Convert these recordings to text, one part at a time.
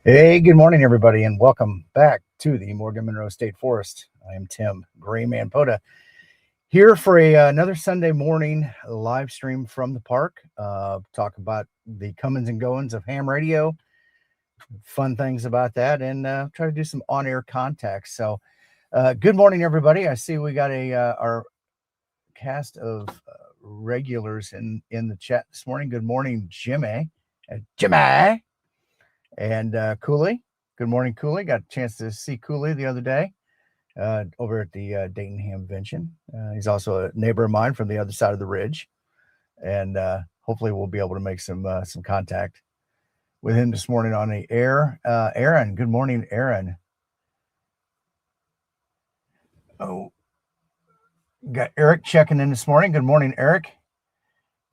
Hey, good morning, everybody, and welcome back to the Morgan Monroe State Forest. I am Tim, GraymanPOTA, here for another Sunday morning live stream from the park. Talk about the comings and goings of ham radio, fun things about that, and try to do some on-air contacts. So, good morning, everybody. I see we got our cast of regulars in the chat this morning. Good morning, Jimmy. Jimmy. And Cooley. Good morning, Cooley. Got a chance to see Cooley the other day over at the Dayton Hamvention. He's also a neighbor of mine from the other side of the ridge, and hopefully we'll be able to make some contact with him this morning on the air. Aaron, good morning, Aaron. Oh, got Eric checking in this morning. Good morning, Eric.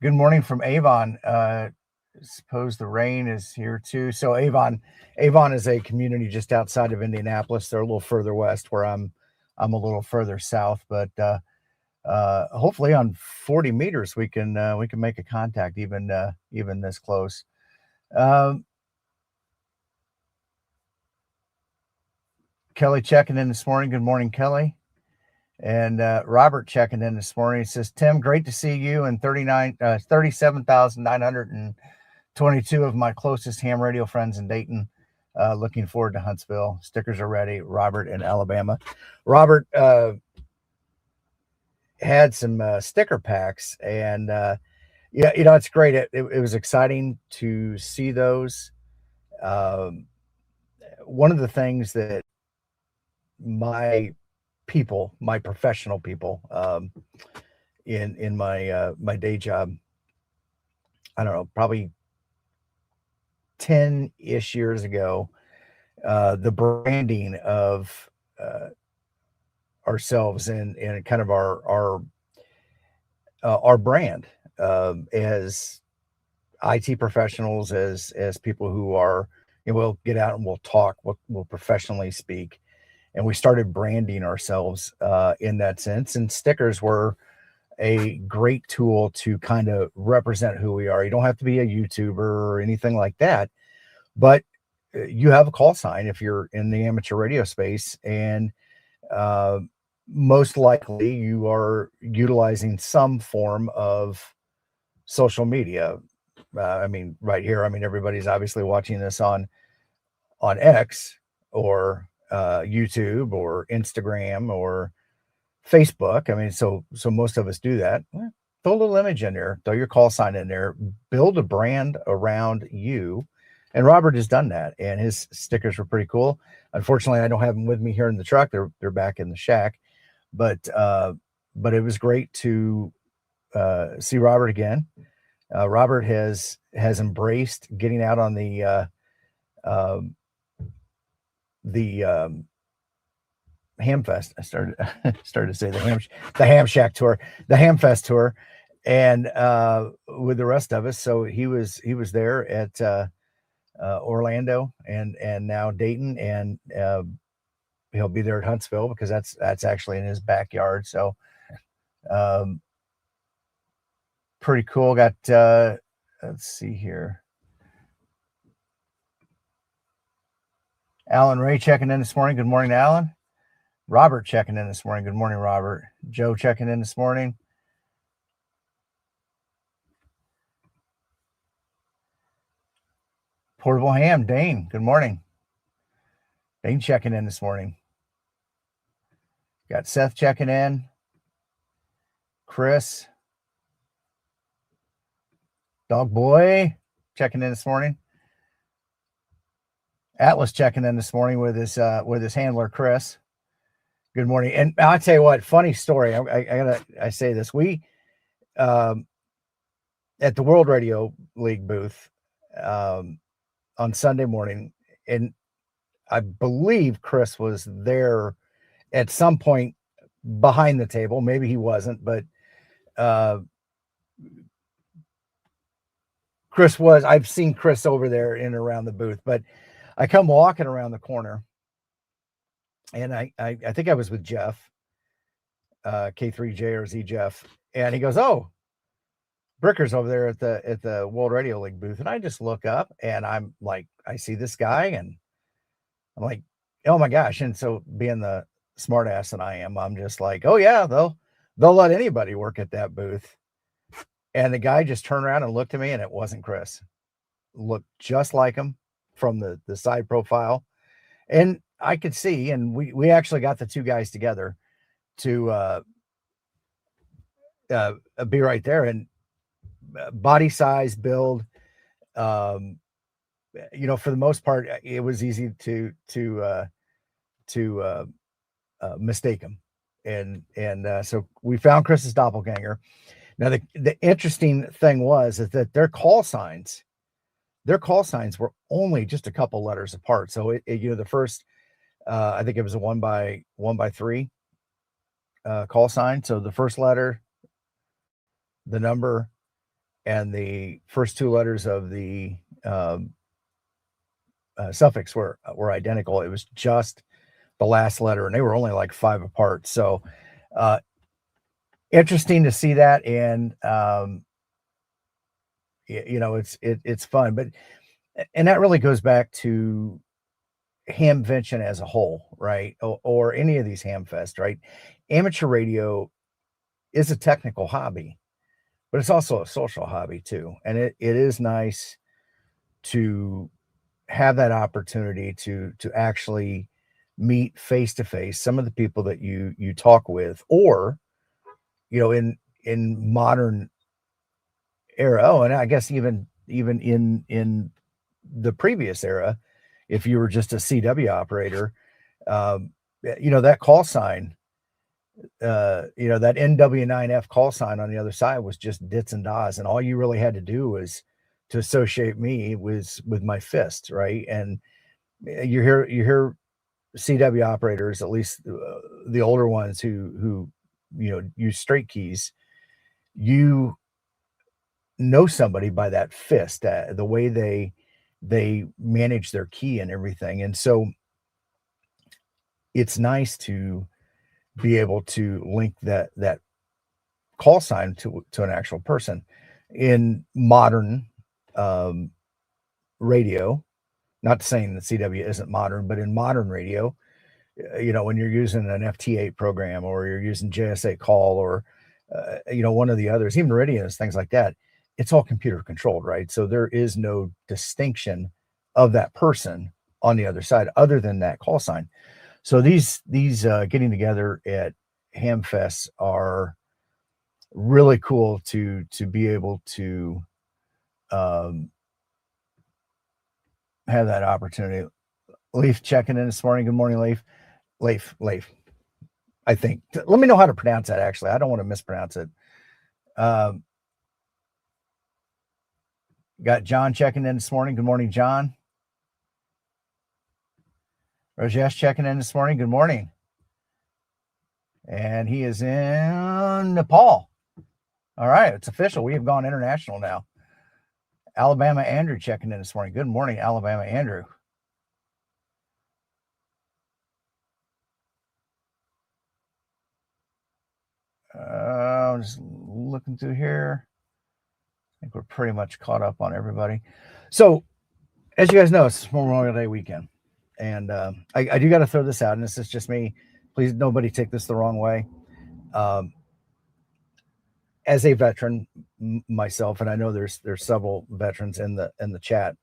Good morning from Avon. Suppose the rain is here too. So Avon is a community just outside of Indianapolis. They're a little further west, where I'm a little further south, but hopefully on 40 meters we can make a contact even this close. Kelly checking in this morning. Good morning, Kelly. And Robert checking in this morning. He says, Tim, great to see you and 37,922 of my closest ham radio friends in Dayton. Looking forward to Huntsville. Stickers are ready. Robert in Alabama. Robert had some sticker packs, and yeah, it's great. It was exciting to see those. One of the things that my professional people, in my day job, I don't know, probably 10-ish years ago, the branding of ourselves and kind of our brand as IT professionals, as people who are, we'll get out and we'll talk, we'll professionally speak, and we started branding ourselves in that sense. And stickers were a great tool to kind of represent who we are. You don't have to be a YouTuber or anything like that, but you have a call sign if you're in the amateur radio space, and most likely you are utilizing some form of social media. Right here, everybody's obviously watching this on X or YouTube or Instagram or Facebook. So most of us do that. Well, throw a little image in there, throw your call sign in there, build a brand around you. And Robert has done that, and his stickers were pretty cool. Unfortunately, I don't have them with me here in the truck. They're back in the shack, but it was great to see Robert again. Robert has embraced getting out on the Hamfest. I started to say the Ham Shack tour, the Hamfest tour, and with the rest of us. So he was there at Orlando and now Dayton, and he'll be there at Huntsville because that's actually in his backyard. So pretty cool. Got let's see here. Alan Ray checking in this morning. Good morning, Alan. Robert checking in this morning. Good morning, Robert. Joe checking in this morning. Portable Ham, Dane. Good morning. Dane checking in this morning. Got Seth checking in. Chris. Dog Boy checking in this morning. Atlas checking in this morning with his handler, Chris. Good morning. And I'll tell you what, funny story. I say this. We at the World Radio League booth on Sunday morning, and I believe Chris was there at some point behind the table. Maybe he wasn't, but Chris was. I've seen Chris over there in and around the booth, but I come walking around the corner, and I think I was with Jeff, K3J or Z Jeff, and he goes, "Oh, Bricker's over there at the World Radio League booth, and I just look up and I'm like, I see this guy, and I'm like, oh my gosh. And so being the smart ass that I am, I'm just like, oh yeah, they'll let anybody work at that booth. And the guy just turned around and looked at me, and it wasn't Chris. Looked just like him from the side profile. And I could see, and we actually got the two guys together to be right there. And body size, build, for the most part, it was easy to mistake him. And so we found Chris's doppelganger. Now the interesting thing is that their call signs were only just a couple letters apart. So the first, I think it was a 1x3 call sign. So the first letter, the number, and the first two letters of the suffix were identical. It was just the last letter, and they were only like 5 apart. So interesting to see that. And it's fun, and that really goes back to Hamvention as a whole, right? Or any of these Hamfest, right? Amateur radio is a technical hobby, but it's also a social hobby too. And it is nice to have that opportunity to actually meet face to face some of the people that you talk with, or in modern era. Oh, and I guess even in the previous era, if you were just a CW operator, that call sign, that NW9F call sign on the other side was just dits and das, and all you really had to do was to associate me with my fist, right? And you hear CW operators, at least the older ones who use straight keys, you know somebody by that fist, the way they manage their key and everything. And so it's nice to be able to link that call sign to an actual person. In modern radio, not saying that CW isn't modern, but in modern radio, when you're using an FT8 program, or you're using JSA call, or one of the others, even radios, things like that, it's all computer controlled, right? So there is no distinction of that person on the other side other than that call sign. So these getting together at Hamfest are really cool to be able to have that opportunity. Leaf checking in this morning. Good morning, Leaf. Leif. I think. Let me know how to pronounce that. Actually, I don't want to mispronounce it. Got John checking in this morning. Good morning, John. Rajesh checking in this morning. Good morning. And he is in Nepal. All right, it's official. We have gone international now. Alabama Andrew checking in this morning. Good morning, Alabama Andrew. I'm just looking through here. I think we're pretty much caught up on everybody. So, as you guys know, it's Memorial Day weekend. And I do got to throw this out, and this is just me. Please, nobody take this the wrong way. As a veteran myself, and I know there's several veterans in the chat.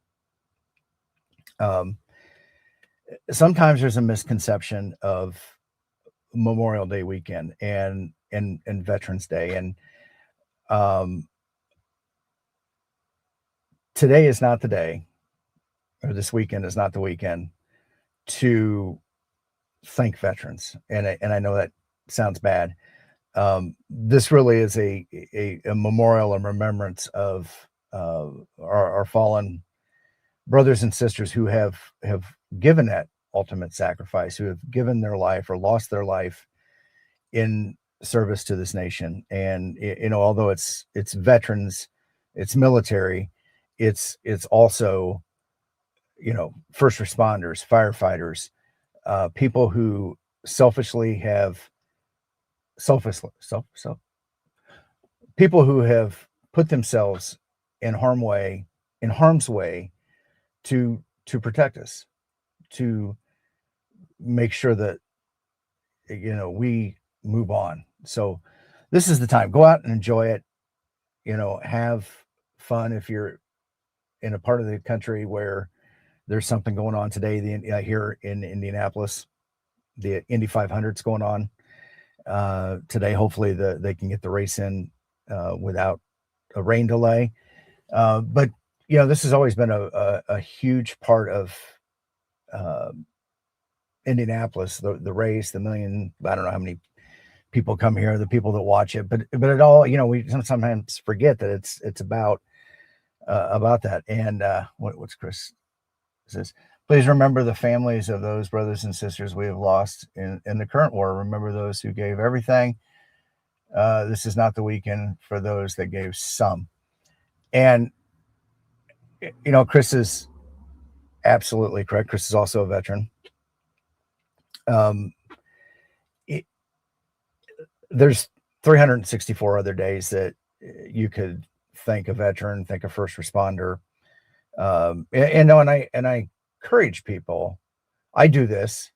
Sometimes there's a misconception of Memorial Day weekend and Veterans Day, and today is not the day, or this weekend is not the weekend to thank veterans. And I know that sounds bad. This really is a memorial and remembrance of our fallen brothers and sisters who have given that ultimate sacrifice, who have given their life or lost their life in service to this nation. And although it's veterans, it's military, it's also first responders, firefighters, people who people who have put themselves in harm's way to protect us, to make sure that we move on. So this is the time. Go out and enjoy it. Have fun. If you're in a part of the country where there's something going on today, here in Indianapolis, the Indy 500's going on today. Hopefully they can get the race in without a rain delay. But this has always been a huge part of Indianapolis, the race, the million, I don't know how many people come here, the people that watch it, but it all, we sometimes forget that it's about that. And what's Chris says, please remember the families of those brothers and sisters we have lost in the current war. Remember those who gave everything. This is not the weekend for those that gave some. And Chris is absolutely correct. Chris is also a veteran. There's 364 other days that you could thank a veteran, thank a first responder. And I encourage people. I do this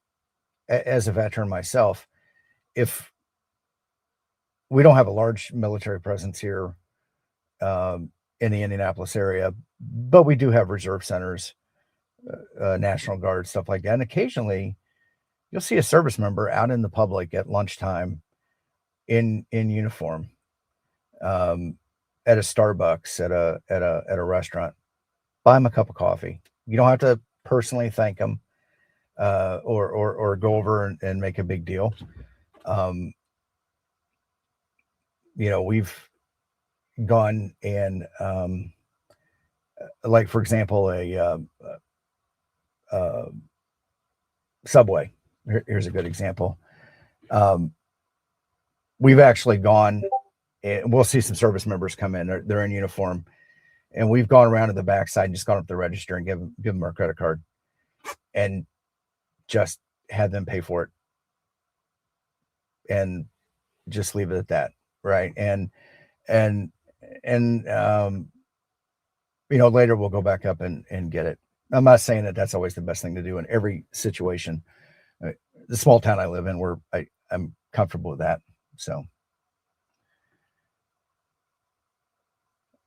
as a veteran myself. If we don't have a large military presence here in the Indianapolis area, but we do have reserve centers, National Guard, stuff like that. And occasionally you'll see a service member out in the public at lunchtime in uniform, at a Starbucks, at a restaurant. Buy them a cup of coffee. You don't have to personally thank them or go over and make a big deal. We've gone and like, for example, a Subway. Here's a good example. We've actually gone, and we'll see some service members come in. They're in uniform, and we've gone around to the backside and just gone up the register and give them our credit card, and just had them pay for it, and just leave it at that, right? And later we'll go back up and get it. I'm not saying that that's always the best thing to do in every situation. The small town I live in, I'm comfortable with that. So,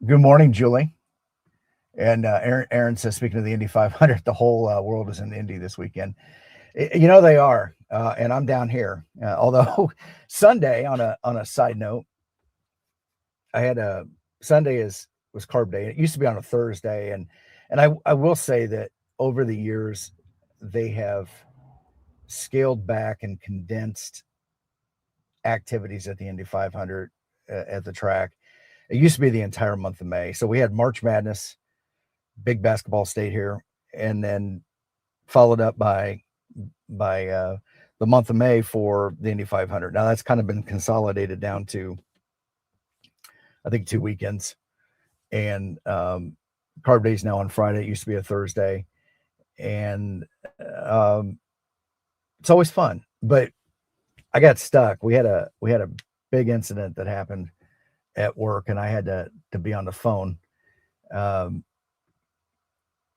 good morning, Julie. And Aaron says, speaking of the Indy 500, the whole world is in Indy this weekend. They are, and I'm down here. Although Sunday, on a side note, I had Sunday was carb day. It used to be on a Thursday, and I will say that over the years they have scaled back and condensed activities at the Indy 500 at the track. It used to be the entire month of May. So we had March Madness, big basketball state here, and then followed up by the month of May for the Indy 500. Now that's kind of been consolidated down to, I think, 2 weekends. And carb day's now on Friday. It used to be a Thursday, and it's always fun. But I got stuck. We had a big incident that happened at work, and I had to be on the phone. Yeah.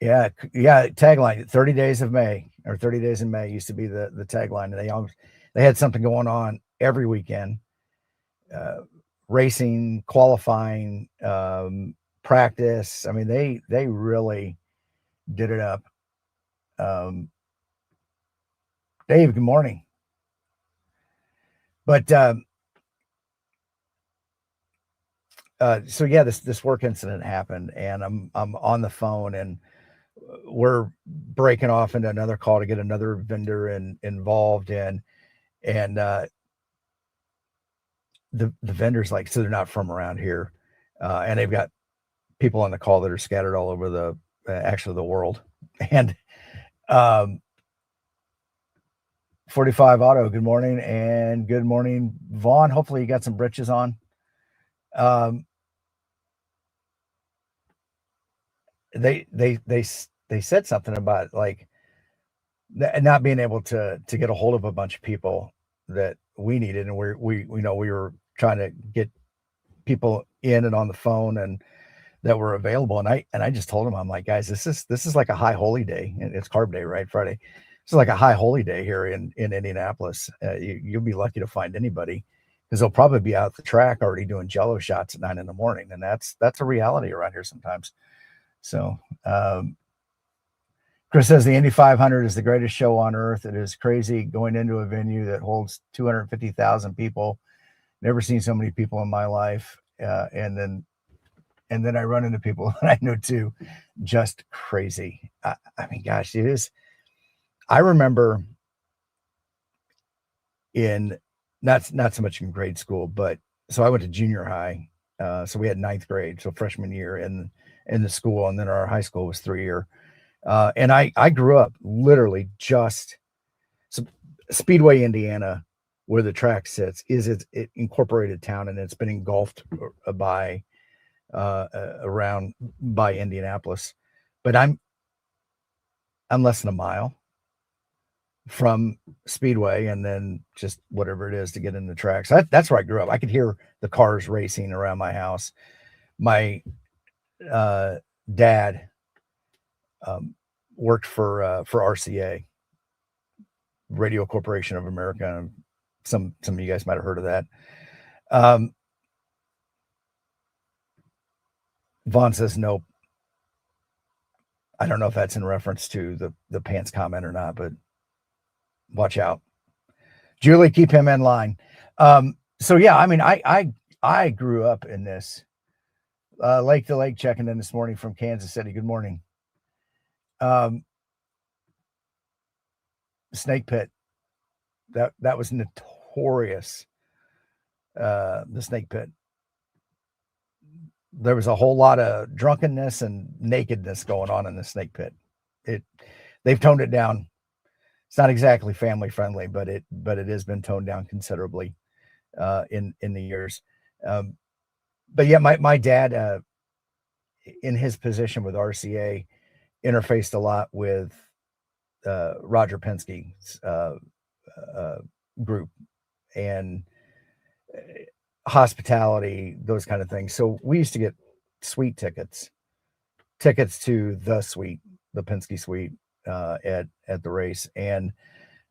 Tagline: 30 days of May, or 30 days in May used to be the tagline. And they had something going on every weekend, racing, qualifying, practice. I mean, they really did it up. Dave, good morning. But so yeah, this work incident happened, and I'm on the phone, and we're breaking off into another call to get another vendor involved in, and the vendor's like, so they're not from around here, and they've got people on the call that are scattered all over the actually the world. And 45 Auto, good morning, and good morning, Vaughn. Hopefully you got some britches on. They said something about like not being able to get a hold of a bunch of people that we needed, and we were trying to get people in and on the phone and that were available. And I just told them, I'm like, guys, this is like a high holy day. And it's carb day, right? Friday. It's like a high holy day here in Indianapolis. You'll be lucky to find anybody because they'll probably be out at the track already doing jello shots at 9 a.m. And that's a reality around here sometimes. So, Chris says the Indy 500 is the greatest show on earth. It is crazy going into a venue that holds 250,000 people. Never seen so many people in my life. And then I run into people that I know too. Just crazy. I mean, gosh, it is. I remember in not so much in grade school, but so I went to junior high. So we had ninth grade, so freshman year in the school, and then our high school was 3-year. And I grew up literally just Speedway, Indiana, where the track sits, is it incorporated town, and it's been engulfed by around by Indianapolis. But I'm less than a mile from Speedway, and then just whatever it is to get in the tracks. That's where I grew up. I could hear the cars racing around my house. My dad worked for RCA, Radio Corporation of America. Some of you guys might have heard of that. Vaughn says nope. I don't know if that's in reference to the pants comment or not, but watch out. Julie, keep him in line. So yeah, I mean, I grew up in this. Lake to Lake checking in this morning from Kansas City. Good morning. Snake Pit. That was notorious. The Snake Pit. There was a whole lot of drunkenness and nakedness going on in the Snake Pit. They've toned it down. It's not exactly family friendly, but it has been toned down considerably in the years. But yeah, my dad, in his position with RCA, interfaced a lot with Roger Penske's group and hospitality, those kind of things. So we used to get suite tickets to the suite, the Penske suite at the race. And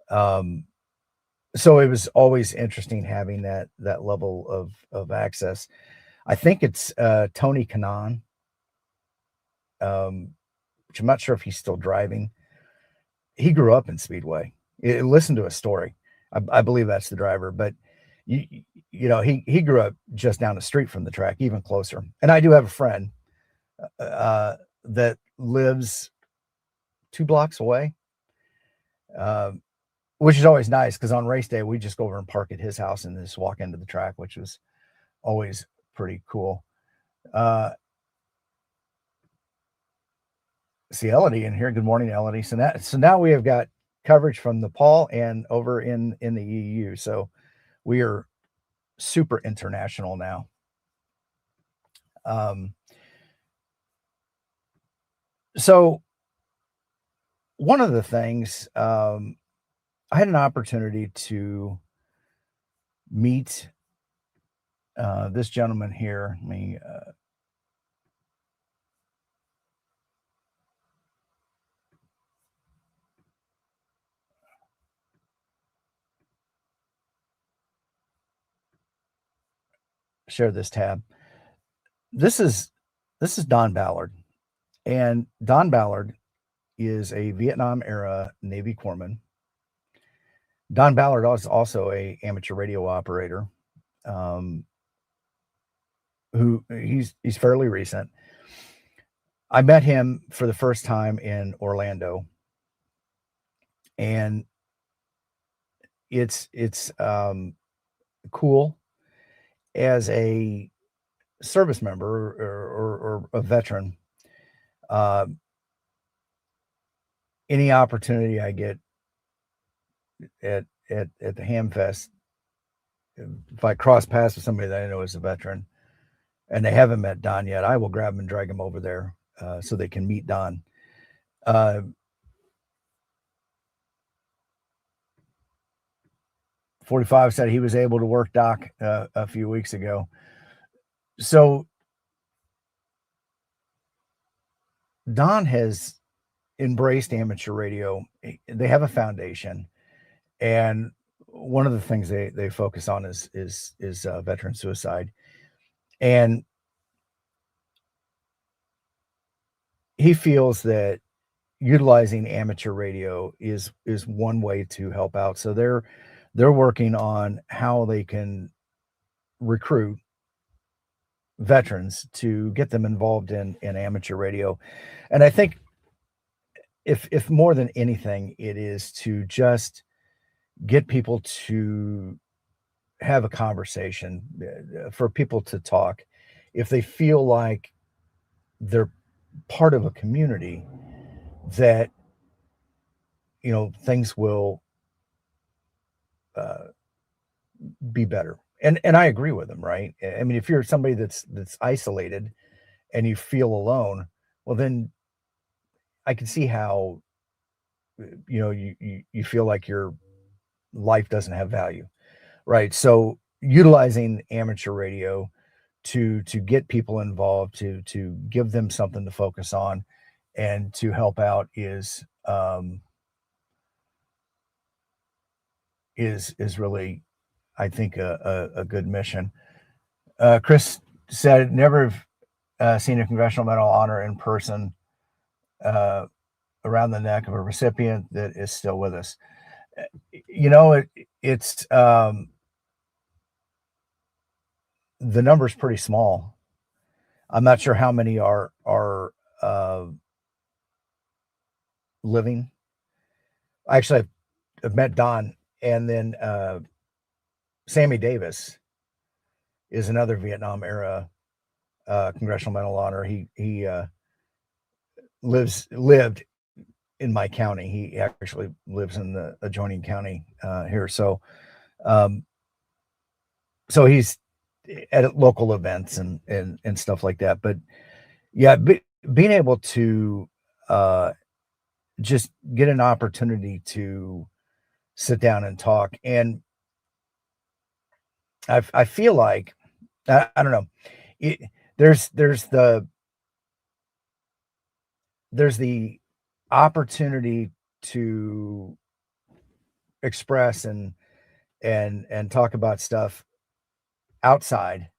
so it was always interesting having that level of access. I think it's Tony Kanaan, which I'm not sure if he's still driving. He grew up in Speedway. Listen to a story. I believe that's the driver, but you know, he grew up just down the street from the track, even closer. And I do have a friend that lives 2 blocks away, which is always nice because on race day, we just go over and park at his house and just walk into the track, which was always pretty cool. See Elodie in here. Good morning, Elodie. So now we have got coverage from Nepal and over in the EU. So we are super international now. So one of the things, I had an opportunity to meet this gentleman here. Let me share this tab. This is Don Ballard, and Don Ballard is a Vietnam era Navy corpsman. Don Ballard is also a amateur radio operator, who he's fairly recent. I met him for the first time in Orlando, and it's cool as a service member or a veteran. Any opportunity I get at the Hamfest, if I cross paths with somebody that I know is a veteran and they haven't met Don yet, I will grab him and drag him over there so they can meet Don. 45 said he was able to work Doc a few weeks ago. So Don has embraced amateur radio. They have a foundation, and one of the things they focus on is veteran suicide, and he feels that utilizing amateur radio is one way to help out. So they're working on how they can recruit veterans to get them involved in amateur radio. And I think if more than anything, it is to just get people to have a conversation, for people to talk. If they feel like they're part of a community, that things will uh, be better. And I agree with them, right? I mean, if you're somebody that's isolated and you feel alone, well, then I can see how you feel like your life doesn't have value, right? So utilizing amateur radio to get people involved, to give them something to focus on, and to help out is really, I think, a good mission. Chris said, never seen a Congressional Medal of Honor in person, uh, around the neck of a recipient that is still with us. It's the number's pretty small. I'm not sure how many are living. Actually, I've met Don, and then Sammy Davis is another Vietnam era Congressional Medal of Honor. He lived in my county. He actually lives in the adjoining county here. Um, so he's at local events and stuff like that. But yeah, being able to just get an opportunity to sit down and talk, and I feel like I don't know. It, there's the opportunity to express and talk about stuff outside.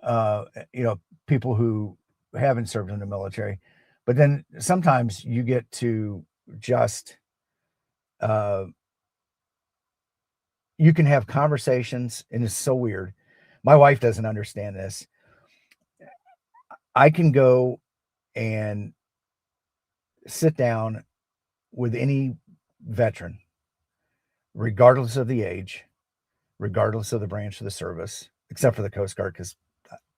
Uh, you know, People who haven't served in the military, but then sometimes you get to just uh, you can have conversations, and it's so weird. My wife doesn't understand this. I can go and sit down with any veteran, regardless of the age, regardless of the branch of the service, except for the Coast Guard, because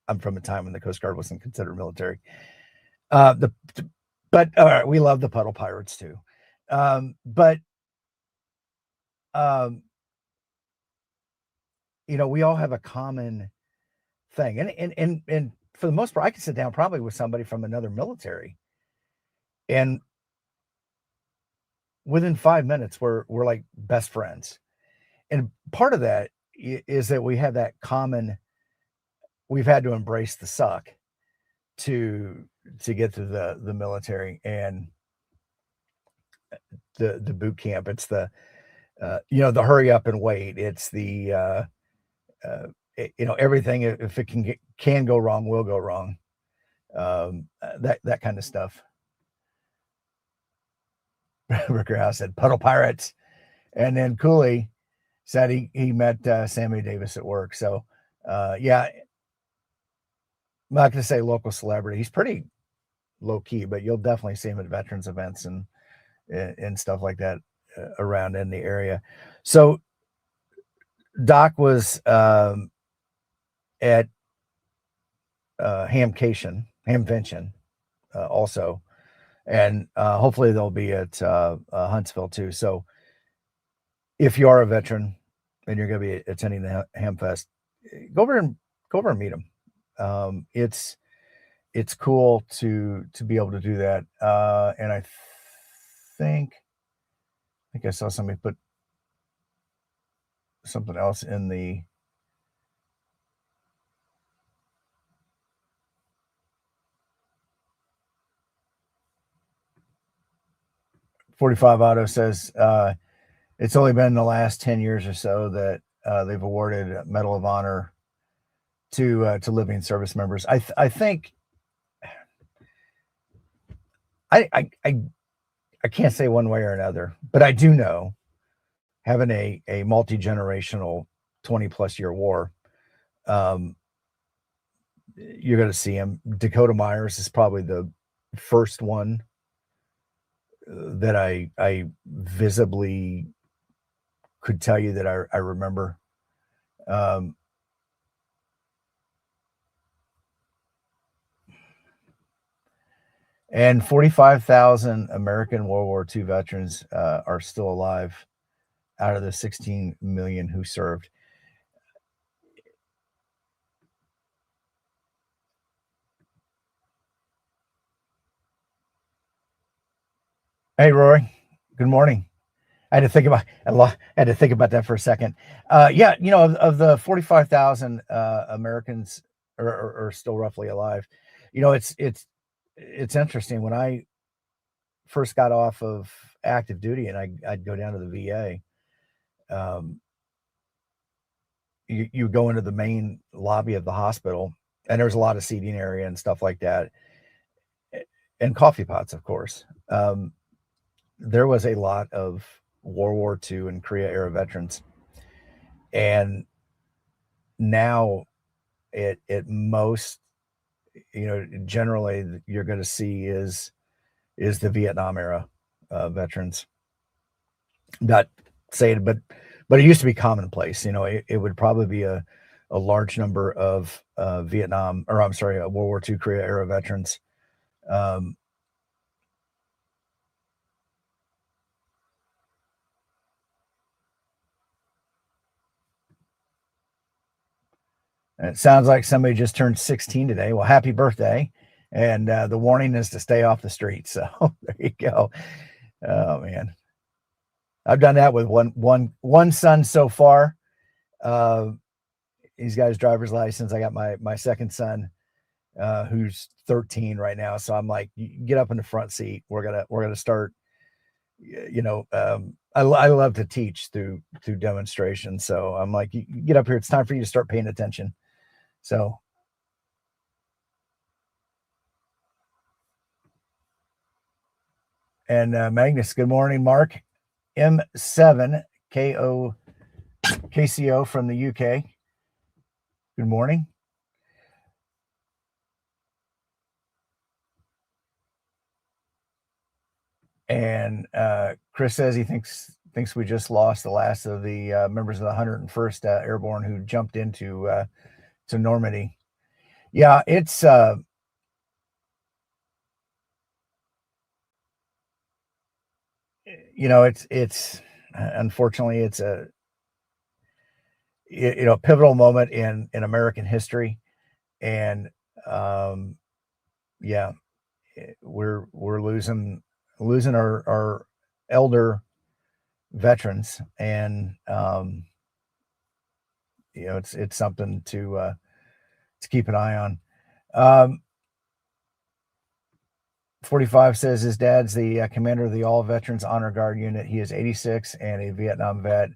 I'm from a time when the Coast Guard wasn't considered military. The but we love the puddle pirates too. But um, we all have a common thing, and for the most part, I can sit down probably with somebody from another military, and within 5 minutes, we're like best friends. And part of that is that we have that common. We've had to embrace the suck to get to the military and the boot camp. It's the hurry up and wait. It's the everything, if it can go wrong, will go wrong. That kind of stuff. Ricker House said puddle pirates, and then Cooley said he met Sammy Davis at work. So yeah, I'm not going to say local celebrity. He's pretty low key, but you'll definitely see him at veterans events and stuff like that around in the area. So Doc was at Hamvention also, and hopefully they'll be at Huntsville too. So if you are a veteran and you're going to be attending the Hamfest, go over and meet them. It's cool to be able to do that. And I think I saw somebody put something else in the 45 Auto says it's only been the last 10 years or so that they've awarded Medal of Honor to living service members. I think I can't say one way or another, but I do know, having a multi-generational 20+ year war, you're going to see him. Dakota Myers is probably the first one that I visibly could tell you that I remember. And 45,000 American World War II veterans are still alive out of the 16 million who served. Hey, Rory. Good morning. I had to think about that for a second. Yeah, of the 45,000 Americans are still roughly alive. It's interesting. When I first got off of active duty and I'd go down to the VA, you go into the main lobby of the hospital, and there's a lot of seating area and stuff like that, and coffee pots, of course. There was a lot of World War II and Korea era veterans, and now it most, generally you're going to see is the Vietnam era veterans. Not saying, but it used to be commonplace. It would probably be a large number of World War II Korea era veterans. And it sounds like somebody just turned 16 today. Well, happy birthday. And the warning is to stay off the street. So there you go. Oh, man. I've done that with one son so far. He's got his driver's license. I got my second son, who's 13 right now. So I'm like, get up in the front seat. We're gonna start. I love to teach through demonstration. So I'm like, you get up here. It's time for you to start paying attention. So. And Magnus, good morning, Mark. M7 KCO from the UK. Good morning. And Chris says he thinks we just lost the last of the members of the 101st Airborne who jumped into to Normandy. Yeah, it's it's unfortunately it's a pivotal moment in American history, and yeah, we're losing our elder veterans, and it's something to keep an eye on. 45 says his dad's the commander of the All Veterans Honor Guard Unit. He is 86 and a Vietnam vet.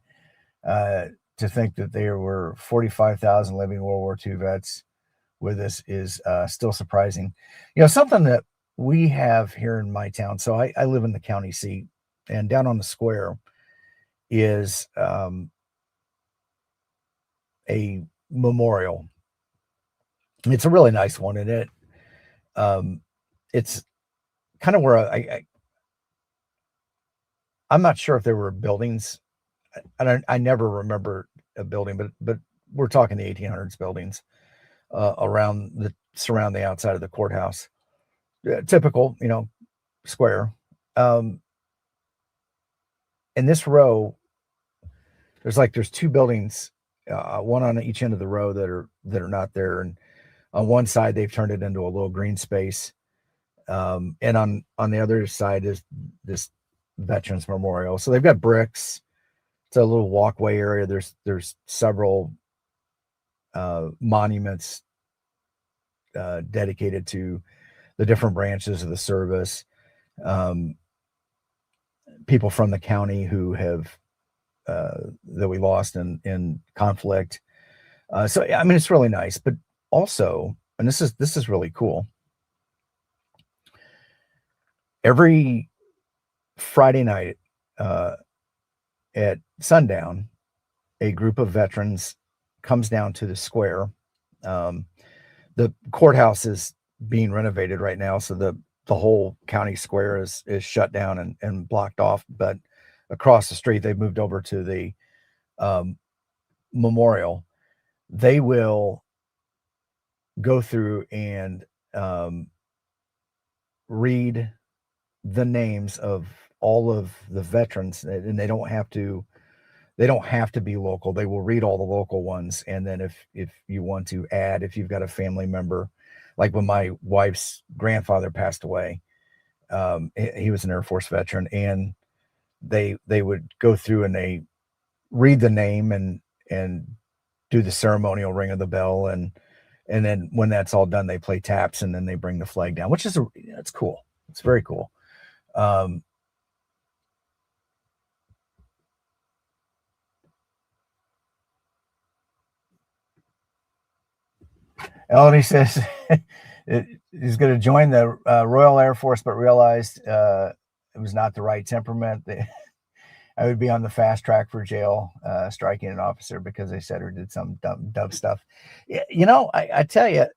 To think that there were 45,000 living World War II vets with us is still surprising. Something that we have here in my town. So I live in the county seat, and down on the square is a memorial. It's a really nice one, and it's kind of where I'm not sure if there were buildings. I never remember a building, but we're talking the 1800s buildings surround the outside of the courthouse. Typical, square. In this row, there's two buildings, one on each end of the row that are not there, and on one side they've turned it into a little green space, and on the other side is this Veterans Memorial. So they've got bricks. It's a little walkway area. There's several monuments dedicated to the different branches of the service. people from the county who have that we lost in conflict. So I mean, it's really nice, but also, and this is really cool. Every Friday night at sundown, a group of veterans comes down to the square. The courthouse is being renovated right now, so the whole county square is shut down and blocked off. But across the street, they've moved over to the memorial. They will go through and read the names of all of the veterans, and they don't have to be local. They will read all the local ones, and then if you want to add, if you've got a family member, like when my wife's grandfather passed away, he was an Air Force veteran, and they would go through and they read the name and do the ceremonial ring of the bell, and then when that's all done, they play taps, and then they bring the flag down, which is it's cool. It's very cool. Elodie says he's going to join the Royal Air Force, but realized it was not the right temperament. I would be on the fast track for jail, striking an officer because they said or did some dumb stuff. You know, I tell you,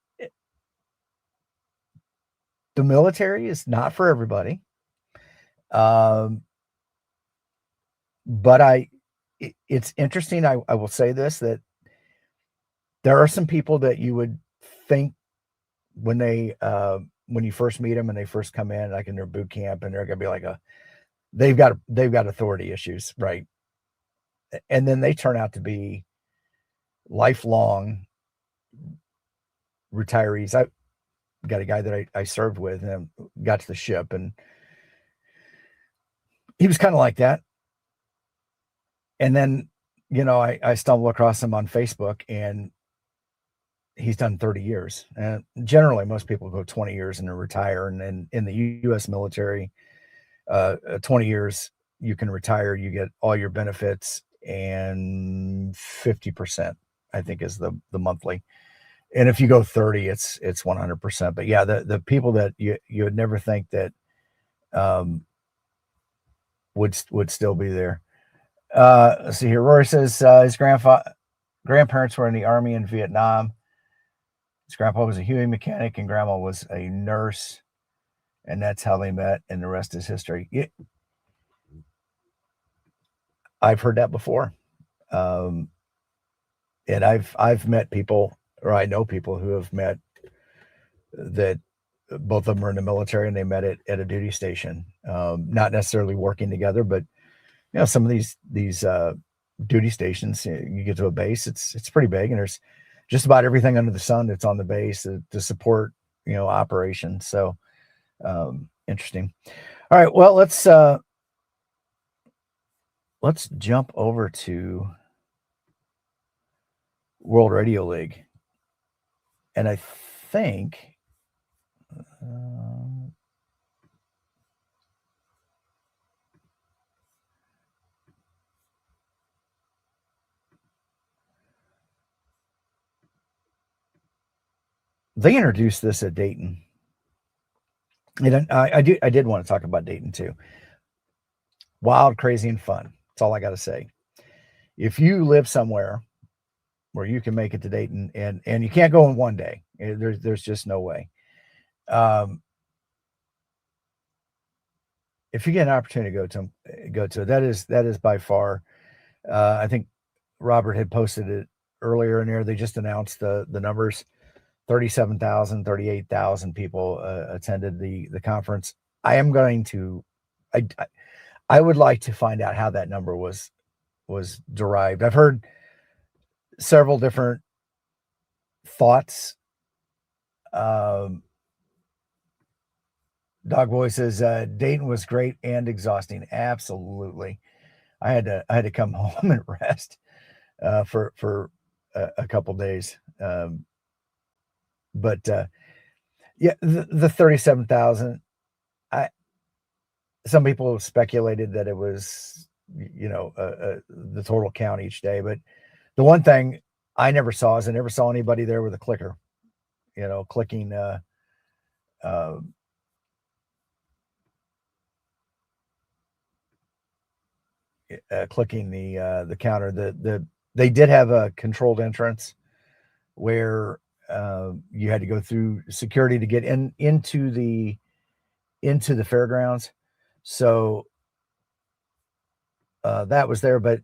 the military is not for everybody. But it's interesting. I will say this, that there are some people that you would think when you first meet them and they first come in, like in their boot camp, and they're going to be like they've got authority issues, right? And then they turn out to be lifelong retirees. I got a guy that I served with and got to the ship, and he was kind of like that. And then, you know, I stumbled across him on Facebook, and he's done 30 years. And generally, most people go 20 years and then retire. And then in the U.S. military, 20 years, you can retire, you get all your benefits, and 50%, I think, is the monthly. And if you go 30, it's 100%. But yeah, the people that you would never think that would still be there. Let's see here. Rory says his grandparents were in the Army in Vietnam. His grandpa was a Huey mechanic and grandma was a nurse, and that's how they met, and the rest is history. I've heard that before. And I've met people, or I know people who have met that both of them are in the military, and they met at a duty station. Not necessarily working together, but you know, some of these duty stations, you get to a base, it's pretty big, and there's just about everything under the sun that's on the base to support, you know, operations. So interesting. All right, well, let's jump over to World Radio League, and I think they introduced this at Dayton, and I did want to talk about Dayton too. Wild, crazy, and fun. That's all I got to say. If you live somewhere where you can make it to Dayton, and you can't go in one day, there's just no way. If you get an opportunity to go to it, that is by far. I think Robert had posted it earlier in here. They just announced the numbers. 37,000, 38,000 people attended the conference. I would like to find out how that number was derived. I've heard several different thoughts. Dog Boy says Dayton was great and exhausting. Absolutely. I had to come home and rest for a couple days. But yeah, the 37,000. some people have speculated that it was, the total count each day. But the one thing I never saw is I never saw anybody there with a clicker, clicking, uh, clicking the counter. They did have a controlled entrance where you had to go through security to get into the fairgrounds. So that was there, but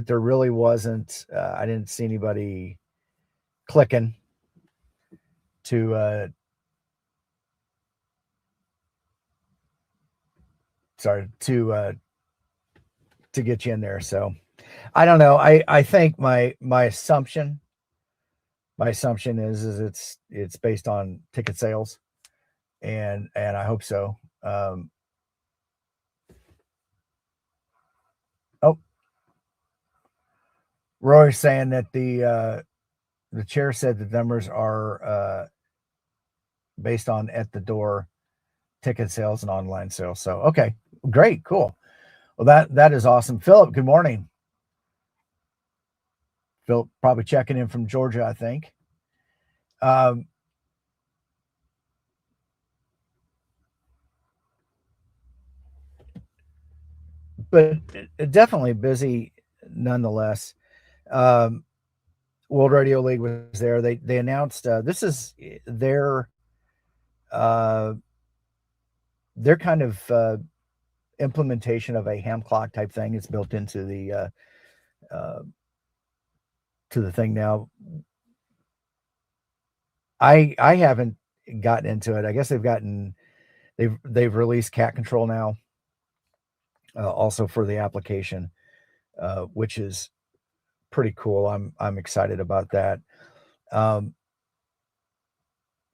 there really wasn't. I didn't see anybody clicking to to get you in there. So I don't know. I think my assumption is it's based on ticket sales, and I hope so. Oh, Roy's saying that the chair said the numbers are based on at the door ticket sales and online sales. So okay, great, cool. Well, that is awesome. Philip, good morning. Philip probably checking in from Georgia, I think. But definitely busy nonetheless. World Radio League was there. They announced this is their kind of implementation of a ham clock type thing. It's built into the to the thing now. I haven't gotten into it. I guess they've released cat control now, also for the application, which is pretty cool. I'm excited about that. Cause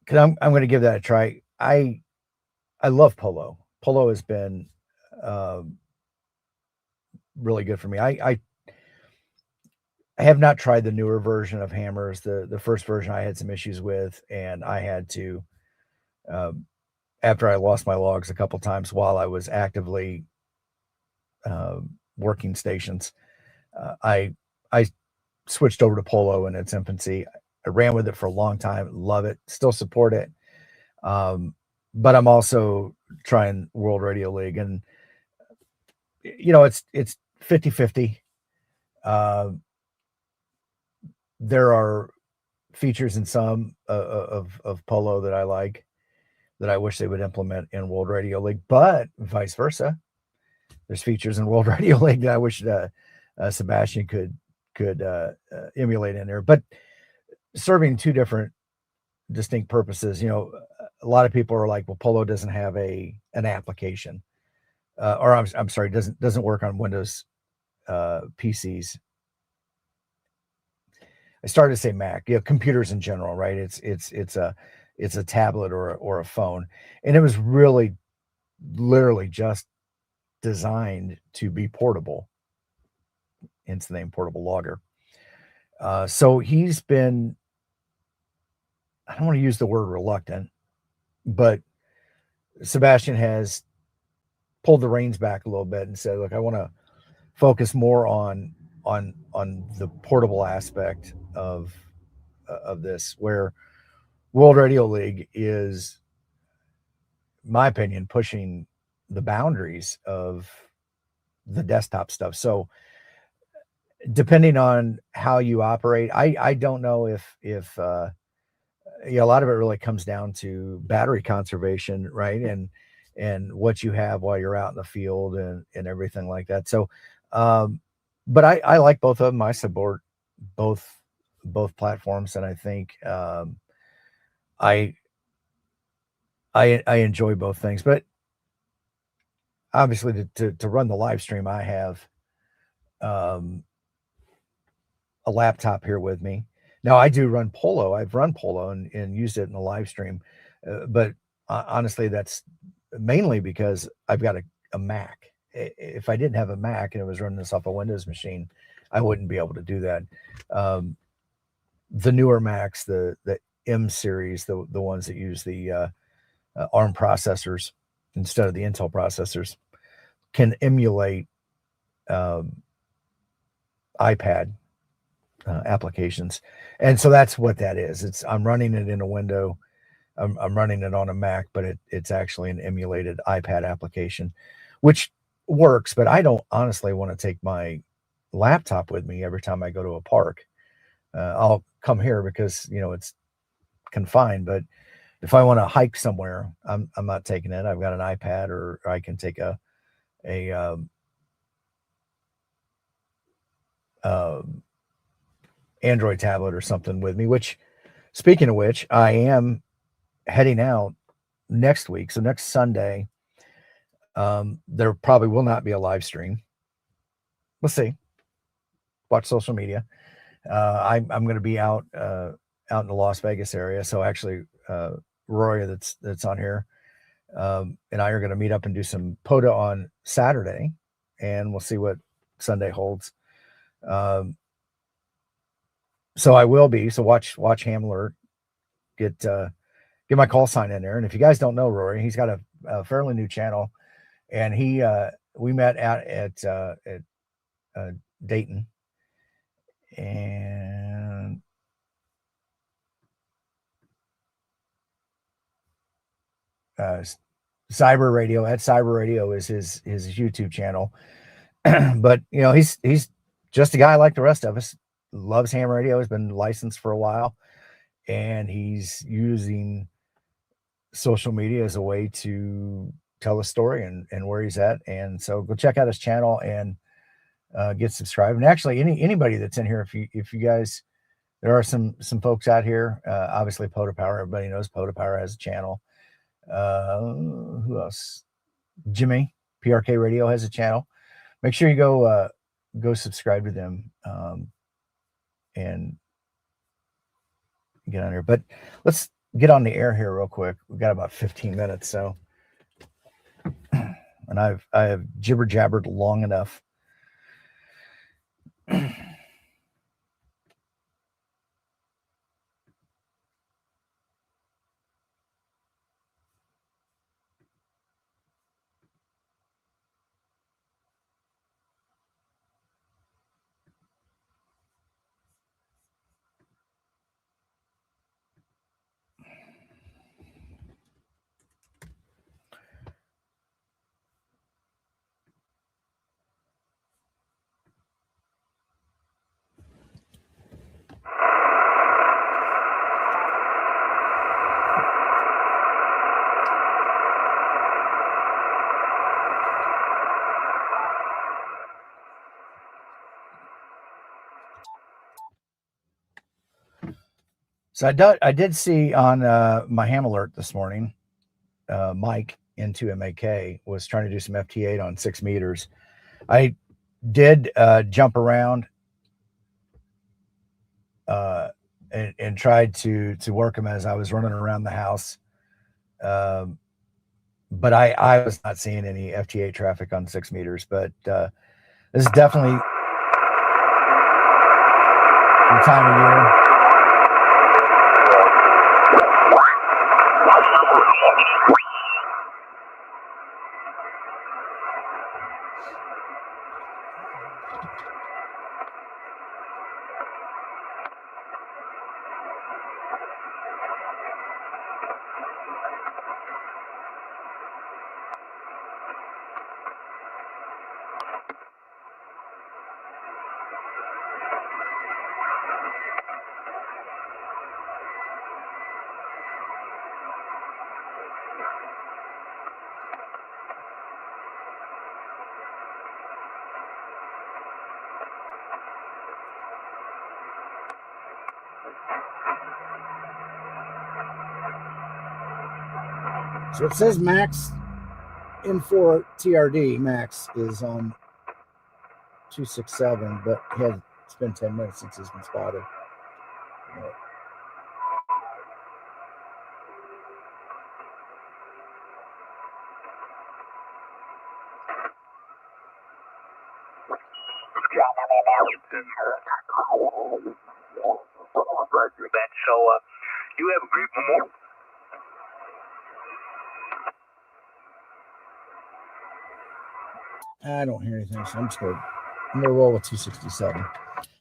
I'm going to give that a try. I love Polo. Polo has been really good for me. I have not tried the newer version of hammers. The first version I had some issues with, and I had to, after I lost my logs a couple times while I was actively working stations, I switched over to Polo in its infancy. I ran with it for a long time. Love it. Still support it. But I'm also trying World Radio League, and it's 50-50. There are features in some of Polo that I like, that I wish they would implement in World Radio League, but vice versa. There's features in World Radio League that I wish Sebastian could emulate in there, but serving two different distinct purposes. A lot of people are like, well, Polo doesn't have an application, or I'm sorry, doesn't work on Windows PCs. I started to say Mac, computers in general, right? It's a tablet or a phone, and it was really literally just designed to be portable. Hence the name Portable Logger. So he's been, I don't want to use the word reluctant, but Sebastian has pulled the reins back a little bit and said, look, I want to focus more on the portable aspect of this, where World Radio League is, in my opinion, pushing the boundaries of the desktop stuff. So depending on how you operate, I don't know if a lot of it really comes down to battery conservation, right? And what you have while you're out in the field and everything like that. So, but I like both of them. I support both platforms, and I think I enjoy both things. But obviously, to run the live stream, I have a laptop here with me. Now I do run Polo. I've run Polo and used it in the live stream, but honestly, that's mainly because I've got a Mac. If I didn't have a Mac and it was running this off a Windows machine, I wouldn't be able to do that. The newer Macs, the M series, the ones that use the ARM processors, instead of the Intel processors, can emulate iPad applications. And so that's what that is. I'm running it in a window. I'm running it on a Mac, but it's actually an emulated iPad application, which works. But I don't honestly want to take my laptop with me every time I go to a park. I'll come here because, you know, it's confined, but if I want to hike somewhere, I'm not taking it. I've got an iPad, or I can take a Android tablet or something with me, which, speaking of which, I am heading out next week. So next Sunday, there probably will not be a live stream. We'll see. Watch social media. I'm going to be out in the Las Vegas area. So actually, Roy, that's on here, and I are going to meet up and do some POTA on Saturday, and we'll see what Sunday holds. So I will be. So watch Hamler, get my call sign in there. And if you guys don't know Rory, he's got a fairly new channel, and we met at Dayton, and Cyber Radio is his YouTube channel. But you know, he's just a guy like the rest of us, loves ham radio, has been licensed for a while, and he's using social media as a way to tell a story and where he's at. And so go check out his channel and get subscribed. And actually, anybody that's in here, if you guys, there are some folks out here, obviously POTA Power, everybody knows POTA Power has a channel. Who else? Jimmy, PRK Radio, has a channel. Make sure you go subscribe to them and get on here. But let's get on the air here real quick. We've got about 15 minutes, so, and I have jibber jabbered long enough. So I did see on my ham alert this morning, Mike into MAK was trying to do some FT8 on 6 meters. I did jump around and tried to work him as I was running around the house. But I was not seeing any FT8 traffic on 6 meters. But this is definitely the time of year. So it says max M4 TRD max is on 267, but it's been 10 minutes since he's been spotted. So you have a great moment. I don't hear anything, so I'm just going to roll with 267.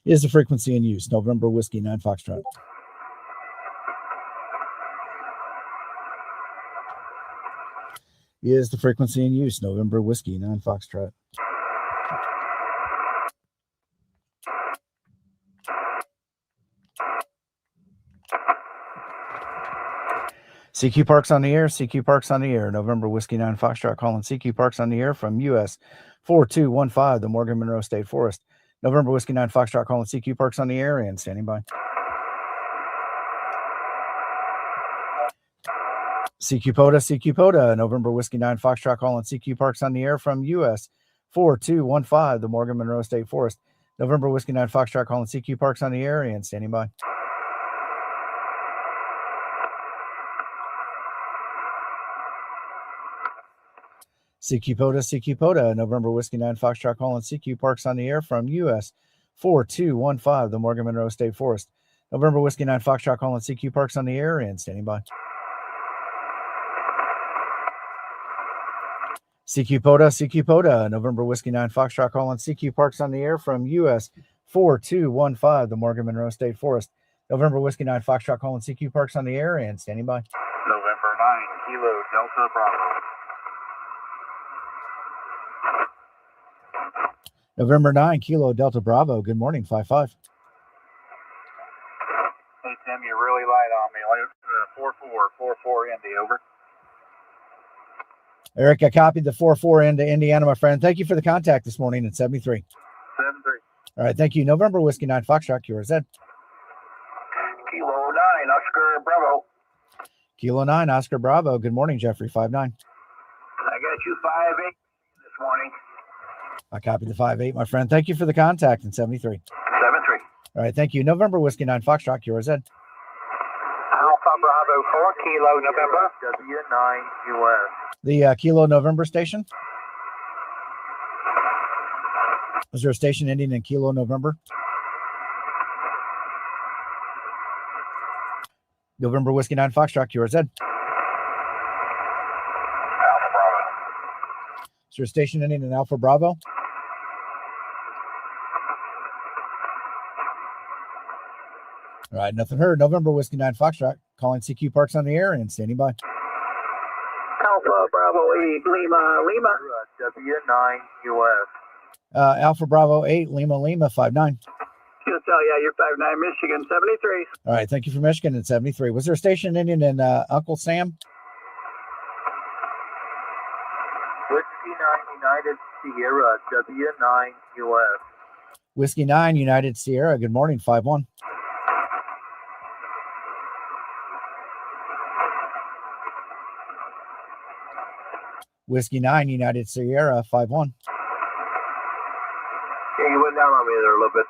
Is the frequency in use? November Whiskey 9 Foxtrot. Is the frequency in use? November Whiskey 9 Foxtrot. CQ Parks on the air. CQ Parks on the air. November Whiskey 9 Foxtrot calling CQ Parks on the air from US-4215, the Morgan Monroe State Forest. November Whiskey 9 Foxtrot calling CQ Parks on the air and standing by. CQ POTA, CQ POTA, November Whiskey 9 Foxtrot calling CQ Parks on the air from US-4215, the Morgan Monroe State Forest. November Whiskey 9 Foxtrot calling CQ Parks on the air and standing by. CQ POTA, CQ POTA, November Whiskey 9 Foxtrot calling CQ Parks on the air from US-4215, the Morgan Monroe State Forest. November Whiskey 9 Foxtrot calling CQ Parks on the air and standing by. CQ POTA, CQ POTA, November Whiskey 9 Foxtrot calling CQ Parks on the air from US-4215, the Morgan Monroe State Forest. November Whiskey 9 Foxtrot calling CQ Parks on the air and standing by. November 9 Kilo Delta Bravo. November 9 Kilo Delta Bravo. Good morning, 5-5. Hey Tim, you're really light on me. 4444 Indy, over. Eric, I copied the 4-4 into Indiana, my friend. Thank you for the contact this morning at 73. 73. All right, thank you. November Whiskey 9 Foxtrot, QRZ. Kilo 9 Oscar Bravo. Kilo 9 Oscar Bravo. Good morning, Jeffrey, 5-9. I got you 5-8 this morning. I copied the 5-8, my friend. Thank you for the contact in 73. 73. All right, thank you. November Whiskey 9 Foxtrot, QRZ. Alpha Bravo 4 Kilo November. W9 US. The Kilo November station? Was there a station ending in Kilo November? November Whiskey 9 Foxtrot, QRZ. Alpha Bravo. Is there a station ending in Alpha Bravo? All right, nothing heard. November Whiskey 9 Foxtrot, calling CQ Parks on the air and standing by. Alpha Bravo 8 Lima Lima. W9 US. Alpha Bravo 8 Lima Lima 5-9. You'll tell, yeah, you're 5-9 Michigan 73. All right, thank you for Michigan in 73. Was there a station ending in Uncle Sam? Whiskey 9 United Sierra W9 US. Whiskey 9 United Sierra. Good morning, 5-1. Whiskey 9 United Sierra 5-1. Yeah, you went down on me there a little bit.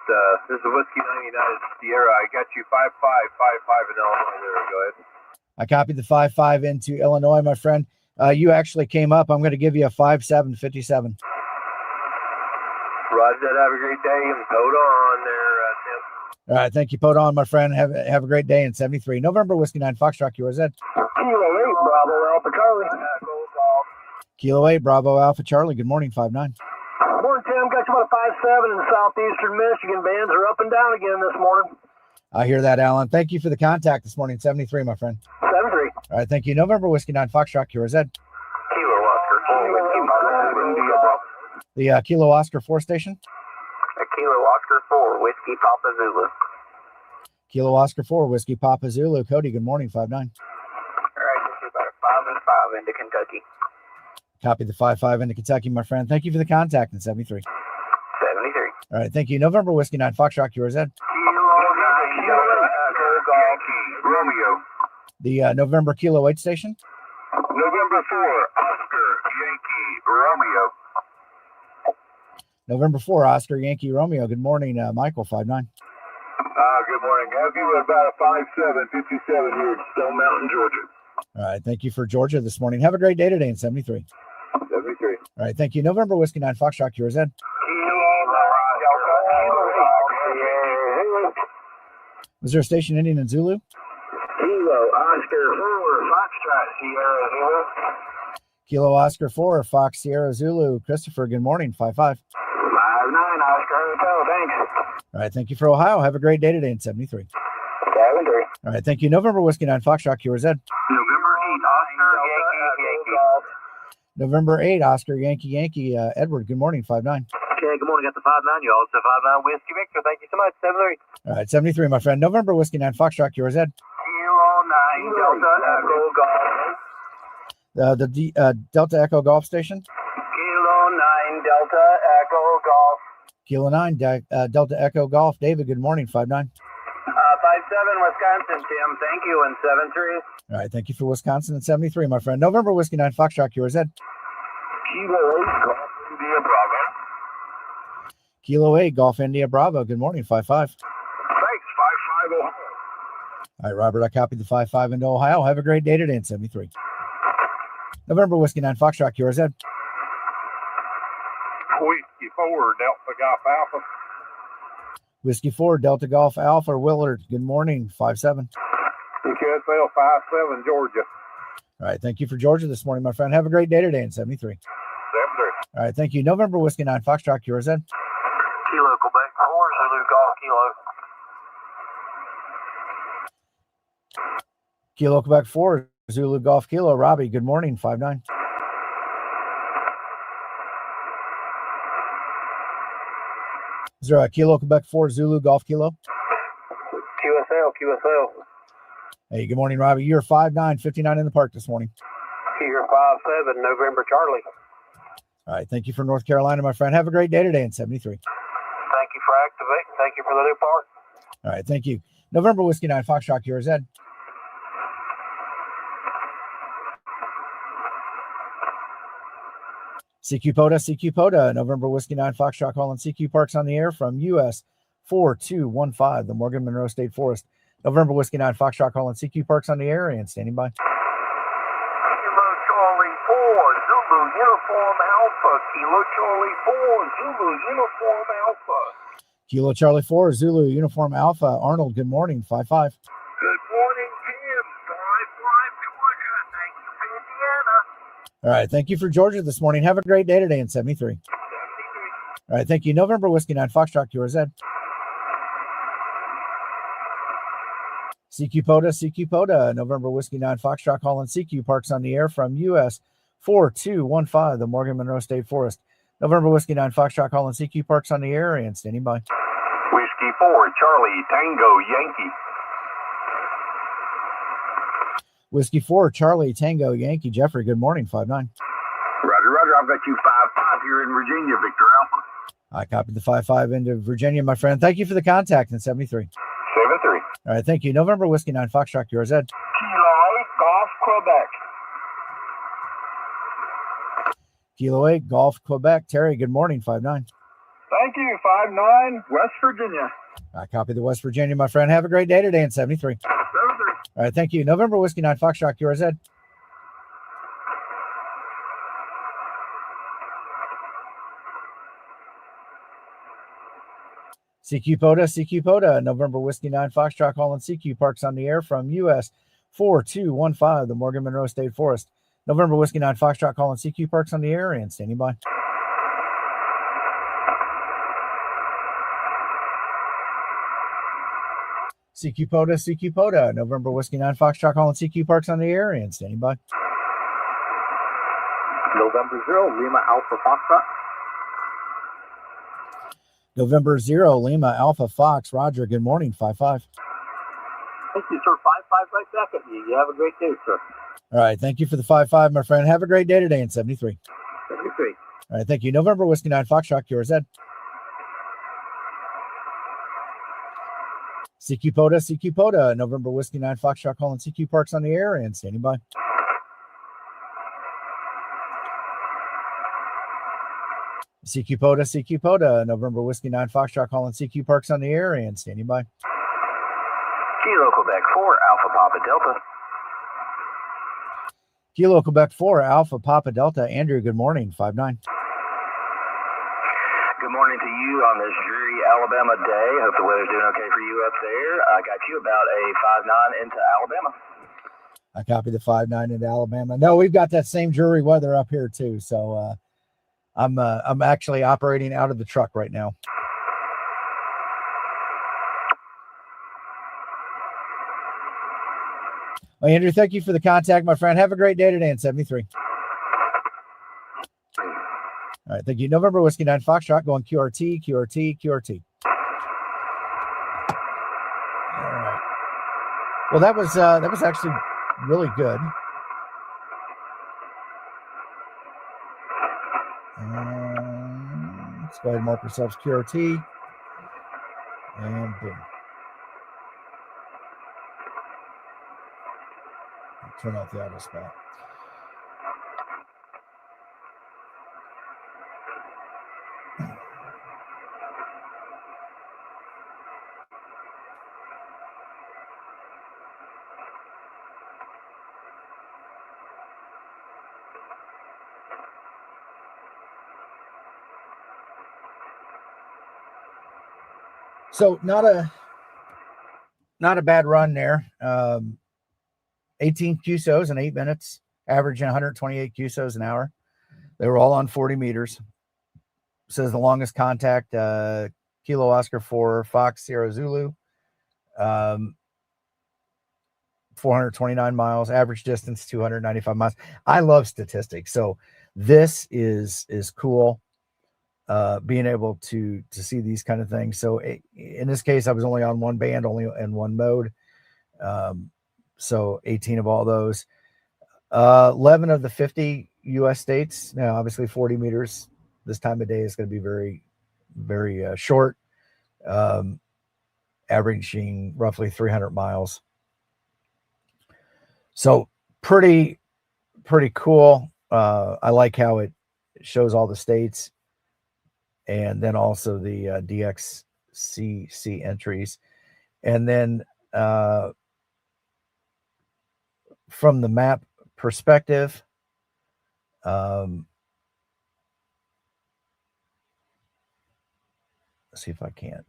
This is Whiskey 9 United Sierra. I got you 5555 in Illinois there. Go ahead. I copied the 5-5 into Illinois, my friend. You actually came up. I'm going to give you a 5-7-57. Roger that. Have a great day and POTA on there, Tim. All right, thank you, POTA on, my friend. Have a great day in 73. November Whiskey 9 Foxtrot, QRZ. Kilo 8 Bravo Alpha Charlie. Kilo 8 Bravo Alpha Charlie. Good morning, 5-9. Morning, Tim. Got you about a 5-7 in southeastern Michigan. Bands are up and down again this morning. I hear that, Alan. Thank you for the contact this morning, 73, my friend. 73. All right, thank you. November Whiskey 9 Foxtrot, QRZ. Kilo Oscar 4 Whiskey Papa Zulu. The Kilo Oscar 4 station. Kilo Oscar 4 Whiskey Papa Zulu. Kilo Oscar 4 Whiskey Papa Zulu. Cody, good morning, 5-9. All right, this is about a 5-5 into Kentucky. Copy the 5-5 into Kentucky, my friend. Thank you for the contact in 73. 73. All right, thank you. November Whiskey 9 Foxtrot, QRZ. Kilo 9 Yankee Romeo. The November Kilo 8 station. November 4 Oscar Yankee Romeo. November 4 Oscar Yankee Romeo. Good morning, Michael, 5-9. Good morning. I'll give you about a 5-7-57 here in Stone Mountain, Georgia. All right, thank you for Georgia this morning. Have a great day today in 73. 73. All right, thank you. November Whiskey 9 Foxtrot, QRZ. Was there a station ending in Zulu? Kilo Oscar 4 Foxtrot Sierra Zulu. Kilo Oscar 4, Fox Sierra Zulu. Christopher, good morning, 55. 59, Oscar Hotel, thanks. All right, thank you for Ohio. Have a great day today in 73. 73. All right, thank you. November Whiskey 9 Foxtrot, QRZ. November 8, Oscar, Yankee. November 8, Oscar, Yankee. Edward, good morning, 59. Okay, good morning. Got the 59, you also 59 Whiskey Victor. Thank you so much, 73. All right, 73, my friend. November Whiskey 9 Foxtrot, QRZ. Kilo 9, Delta Echo Golf. The Delta Echo Golf Station. Kilo 9, Delta Echo Golf. Kilo 9, Delta Echo Golf. David, good morning, 59. 57, Wisconsin, Tim. Thank you, and 73. All right, thank you for Wisconsin and 73, my friend. November Whiskey 9 Foxtrot, QRZ. Kilo 8, Golf India Bravo. Kilo 8, Golf India Bravo. Good morning, 55. Thanks, 55 Ohio. All right, Robert, I copied the 55 into Ohio. Have a great day today in 73. November Whiskey 9 Foxtrot, QRZ. Whiskey 4, Delta Golf Alpha. Whiskey 4, Delta Golf Alpha. Willard, good morning, 57. QSL 57, Georgia. All right, thank you for Georgia this morning, my friend. Have a great day today in 73. 73. All right, thank you. November Whiskey 9 Foxtrot, QRZ. Kilo Quebec 4, Zulu Golf Kilo. Kilo Quebec 4, Zulu Golf Kilo. Robbie, good morning, 59. Is there a Kilo Quebec 4, Zulu Golf Kilo? QSL. Hey, good morning, Robbie. You're 59, 59 in the park this morning. Here 57, November Charlie. All right, thank you for North Carolina, my friend. Have a great day today in 73. Thank you for activating. Thank you for the new part. All right, thank you. November Whiskey 9 Foxtrot, QRZ. CQ POTA, November Whiskey 9 Foxtrot calling CQ Parks on the air from US-4215, the Morgan Monroe State Forest. November Whiskey 9 Foxtrot calling CQ Parks on the air and standing by. Kilo Charlie 4, Zulu Uniform Alpha. Kilo Charlie 4, Zulu Uniform Alpha. Kilo Charlie 4, Zulu Uniform Alpha. Arnold, good morning, 55. Good morning, Tim. 55 Georgia. Thank you for Indiana. All right, thank you for Georgia this morning. Have a great day today in 73. 73. All right, thank you. November Whiskey 9 Foxtrot, QRZ. CQ POTA, November Whiskey 9 Foxtrot calling CQ Parks on the air from US-4215, the Morgan Monroe State Forest. November Whiskey 9 Foxtrot calling CQ Parks on the air and standing by. Whiskey 4, Charlie Tango Yankee. Whiskey 4, Charlie Tango Yankee. Jeffrey, good morning, 59. Roger. I've got you 55 here in Virginia, Victor Alpha. I copied the 55 into Virginia, my friend. Thank you for the contact in 73. 73. All right, thank you. November Whiskey 9 Foxtrot, QRZ. Kilo 8, Golf Quebec. Kilo 8, Golf Quebec. Terry, good morning, 59. Thank you, 59, West Virginia. I copied the West Virginia, my friend. Have a great day today in 73. 73. All right, thank you. November Whiskey 9 Foxtrot, QRZ. CQ POTA, November Whiskey 9 Foxtrot calling CQ Parks on the air from US-4215, the Morgan Monroe State Forest. November Whiskey 9 Foxtrot calling CQ Parks on the air and standing by. CQ POTA, November Whiskey 9 Foxtrot calling CQ Parks on the air and standing by. November 0, Lima Alpha Foxtrot. November 0, Lima Alpha Fox. Roger, good morning, 55. Thank you, sir. 55 right back at you. You have a great day, sir. All right, thank you for the 55, my friend. Have a great day today in 73. 73. All right, thank you. November Whiskey 9 Foxtrot, QRZ. CQ POTA, November Whiskey 9 Foxtrot calling CQ Parks on the air and standing by. CQ POTA, November Whiskey 9 Foxtrot calling CQ Parks on the air and standing by. Kilo Quebec 4, Alpha Papa Delta. Kilo Quebec 4, Alpha Papa Delta. Andrew, good morning, 59. Good morning to you on this dreary Alabama day. Hope the weather's doing okay for you up there. I got you about a 59 into Alabama. I copy the 5-9 into Alabama. No, we've got that same dreary weather up here too. So I'm actually operating out of the truck right now. Well, Andrew, thank you for the contact, my friend. Have a great day today in 73. All right, thank you. November Whiskey 9 Foxtrot going QRT, QRT, QRT. All right. Well, that was actually really good. Let's go ahead and mark ourselves QRT. And boom. Turn off the auto spot. So not a bad run there. 18 QSOs in 8 minutes, averaging 128 QSOs an hour. They were all on 40 meters. Says the longest contact, Kilo Oscar 4 Fox Sierra Zulu, 429 miles, average distance 295 miles. I love statistics, so this is cool. Being able to see these kind of things. So in this case, I was only on one band, only in one mode. So 18 of all those. 11 of the 50 U.S. states. Now, obviously, 40 meters this time of day is going to be very, very short, averaging roughly 300 miles. So pretty cool. I like how it shows all the states, and then also the DXCC entries. And then from the map perspective, let's see if I can.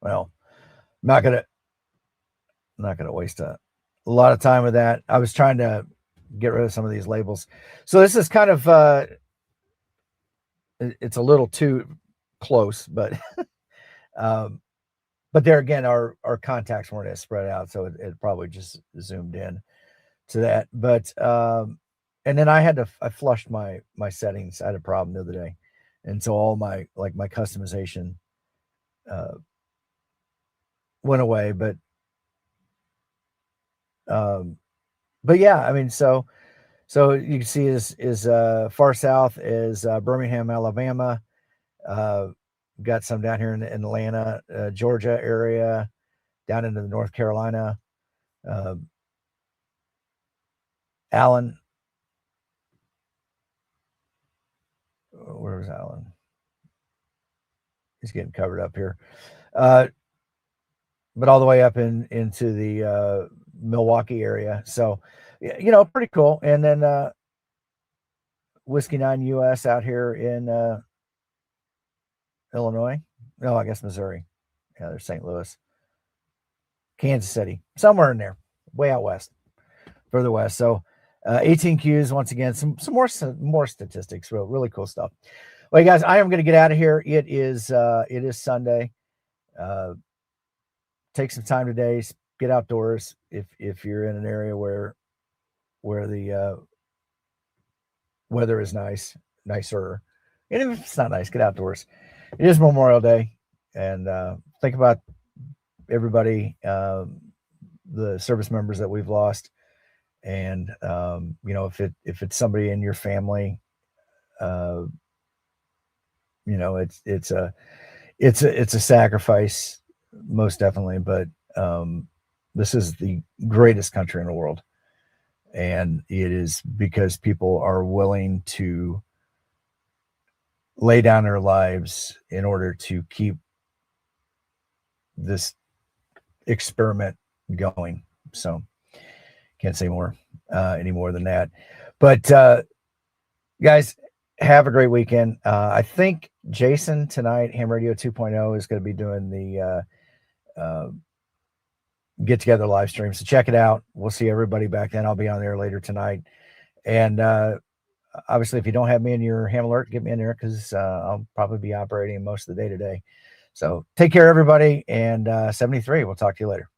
Well, I'm not gonna waste a lot of time with that. I was trying to get rid of some of these labels. So this is kind of it's a little too close, but there again, our contacts weren't as spread out, so it probably just zoomed in to that. But and then I flushed my settings. I had a problem the other day, and so all my customization went away. But yeah, I mean, so you can see is far south is Birmingham, Alabama. Got some down here in Atlanta, Georgia area, down into the North Carolina. Allen. Where was Allen? He's getting covered up here. But all the way up into the Milwaukee area. So, pretty cool. And then Whiskey 9 US out here in Illinois. No, I guess Missouri. Yeah, there's St. Louis. Kansas City. Somewhere in there. Way out west. Further west. So 18 Qs, once again, some more statistics. Really cool stuff. Well, guys, I am going to get out of here. It is Sunday. Take some time today. Get outdoors if you're in an area where the weather is nicer. And if it's not nice, get outdoors. It is Memorial Day, and think about everybody, the service members that we've lost. And if it's somebody in your family, it's a sacrifice, most definitely. But this is the greatest country in the world, and it is because people are willing to lay down their lives in order to keep this experiment going. So can't say more any more than that. But guys, have a great weekend. I think Jason tonight, Ham Radio 2.0, is going to be doing the get together live stream. So check it out. We'll see everybody back then. I'll be on there later tonight. And obviously, if you don't have me in your ham alert, get me in there because I'll probably be operating most of the day today. So take care, everybody. And 73, we'll talk to you later.